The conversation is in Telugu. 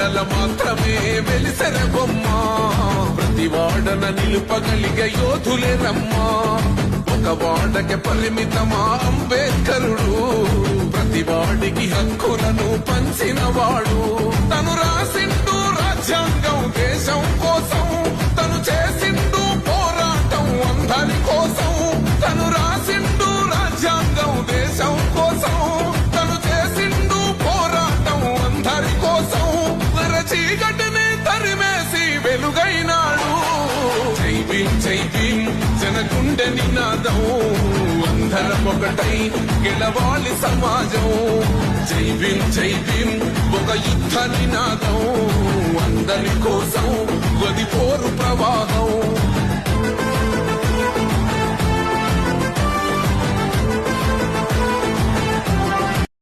వాడల మాత్రమే వెలిసెర బొమ్మ ప్రతి వాడన నిలుపగలిగే యోధులే రమ్మా ఒక వాడకి పరిమితమా అంబేద్కరుడు ప్రతి వాడికి హక్కులను పంచిన వాడు తను రాసిండు రాజ్యాంగం దేశం కోసం తను చేసిండు పోరాటం అందరి కోసం తను రాసిండు రాజ్యాంగం దేశం కోసం తను చేసిండు పోరాటం అందరి కోసం చీకటిని తరిమేసి వెలుగైనాడు జై భీమ్ జై భీమ్ జనగుండె నినాదం అందరం ఒకటై గెలవాలి సమాజం జై భీమ్ ఒక యుద్ధ నినాదం అందరి కోసం గది పోరు ప్రవాహం